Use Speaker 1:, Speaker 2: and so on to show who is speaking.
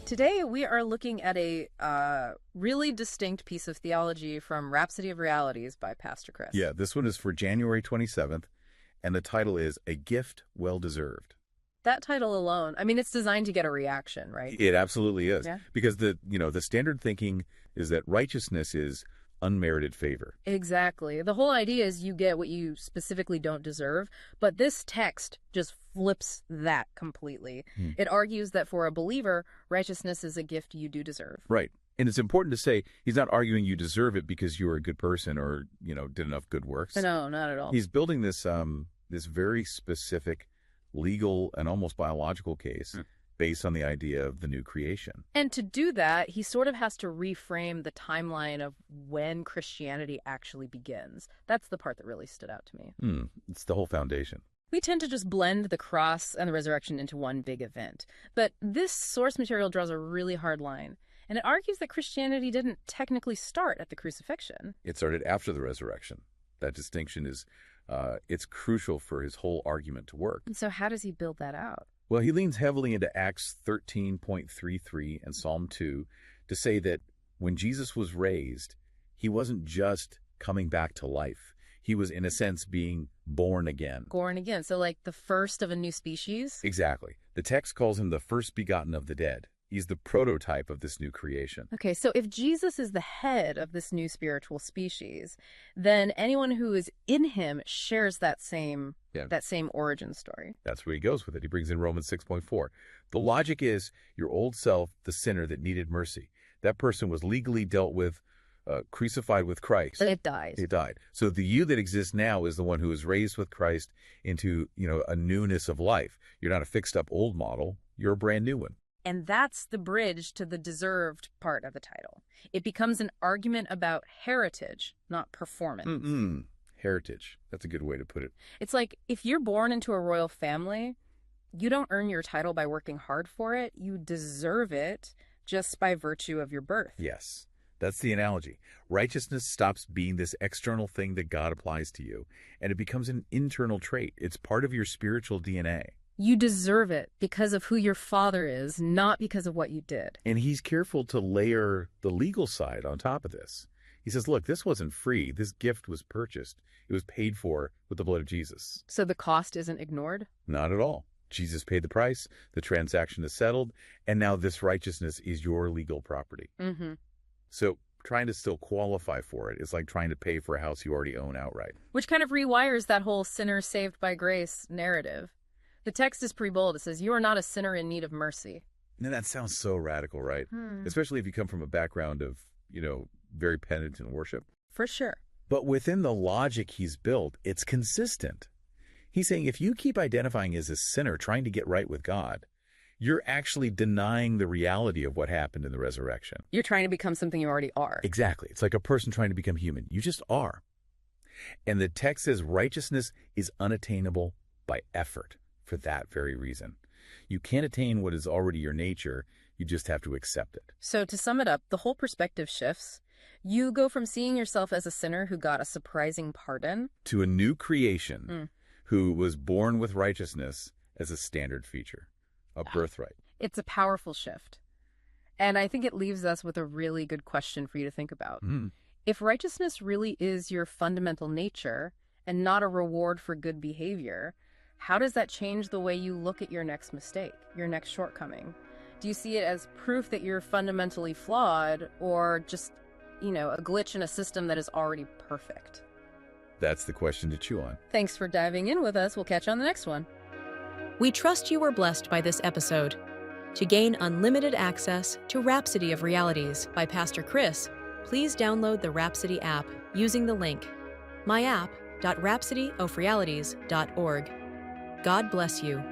Speaker 1: Today, we are looking at a really distinct piece of theology from Rhapsody of Realities by Pastor Chris.
Speaker 2: Yeah, this one is for January 27th, and the title is A Gift Well Deserved.
Speaker 1: That title alone, I mean, it's designed to get a reaction, right?
Speaker 2: It absolutely is.
Speaker 1: Yeah.
Speaker 2: Because the standard thinking is that righteousness is unmerited favor.
Speaker 1: Exactly. The whole idea is you get what you specifically don't deserve, but this text just flips that completely. It argues that for a believer, righteousness is a gift you do deserve.
Speaker 2: Right. And it's important to say he's not arguing you deserve it because you were a good person or, did enough good works.
Speaker 1: No, not at all.
Speaker 2: He's building this this very specific legal and almost biological case based on the idea of the new creation.
Speaker 1: And to do that, he sort of has to reframe the timeline of when Christianity actually begins. That's the part that really stood out to me.
Speaker 2: It's the whole foundation.
Speaker 1: We tend to just blend the cross and the resurrection into one big event. But this source material draws a really hard line. And it argues that Christianity didn't technically start at the crucifixion.
Speaker 2: It started after the resurrection. That distinction is it's crucial for his whole argument to work.
Speaker 1: And so how does he build that out?
Speaker 2: Well, he leans heavily into Acts 13.33 and Psalm 2 to say that when Jesus was raised, he wasn't just coming back to life. He was, in a sense, being born again.
Speaker 1: Born again. So like the first of a new species?
Speaker 2: Exactly. The text calls him the first begotten of the dead. He's the prototype of this new creation.
Speaker 1: Okay, so if Jesus is the head of this new spiritual species, then anyone who is in him shares that same origin story.
Speaker 2: That's where he goes with it. He brings in Romans 6.4. The logic is your old self, the sinner that needed mercy. That person was legally dealt with, crucified with Christ.
Speaker 1: It dies.
Speaker 2: It died. So the you that exists now is the one who is raised with Christ into, a newness of life. You're not a fixed up old model. You're a brand new one.
Speaker 1: And that's the bridge to the deserved part of the title. It becomes an argument about heritage, not performance.
Speaker 2: Heritage. That's a good way to put it.
Speaker 1: It's like if you're born into a royal family, you don't earn your title by working hard for it. You deserve it just by virtue of your birth.
Speaker 2: Yes, that's the analogy. Righteousness stops being this external thing that God applies to you, and it becomes an internal trait. It's part of your spiritual DNA.
Speaker 1: You deserve it because of who your father is, not because of what you did.
Speaker 2: And he's careful to layer the legal side on top of this. He says, look, this wasn't free. This gift was purchased. It was paid for with the blood of Jesus.
Speaker 1: So the cost isn't ignored?
Speaker 2: Not at all. Jesus paid the price. The transaction is settled. And now this righteousness is your legal property. So trying to still qualify for it is like trying to pay for a house you already own outright.
Speaker 1: Which kind of rewires that whole sinner saved by grace narrative. The text is pretty bold. It says, you are not a sinner in need of mercy.
Speaker 2: And that sounds so radical, right? Especially if you come from a background of, very penitent worship.
Speaker 1: For sure.
Speaker 2: But within the logic he's built, it's consistent. He's saying if you keep identifying as a sinner trying to get right with God, you're actually denying the reality of what happened in the resurrection.
Speaker 1: You're trying to become something you already are.
Speaker 2: Exactly. It's like a person trying to become human. You just are. And the text says righteousness is unattainable by effort. For that very reason. You can't attain what is already your nature. You just have to accept it.
Speaker 1: So to sum it up, the whole perspective shifts. You go from seeing yourself as a sinner who got a surprising pardon
Speaker 2: to a new creation who was born with righteousness as a standard feature, a birthright.
Speaker 1: It's a powerful shift. And I think it leaves us with a really good question for you to think about. If righteousness really is your fundamental nature and not a reward for good behavior, how does that change the way you look at your next mistake, your next shortcoming? Do you see it as proof that you're fundamentally flawed or just, a glitch in a system that is already perfect?
Speaker 2: That's the question to chew on.
Speaker 1: Thanks for diving in with us. We'll catch you on the next one.
Speaker 3: We trust you were blessed by this episode. To gain unlimited access to Rhapsody of Realities by Pastor Chris, please download the Rhapsody app using the link myapp.rhapsodyofrealities.org. God bless you.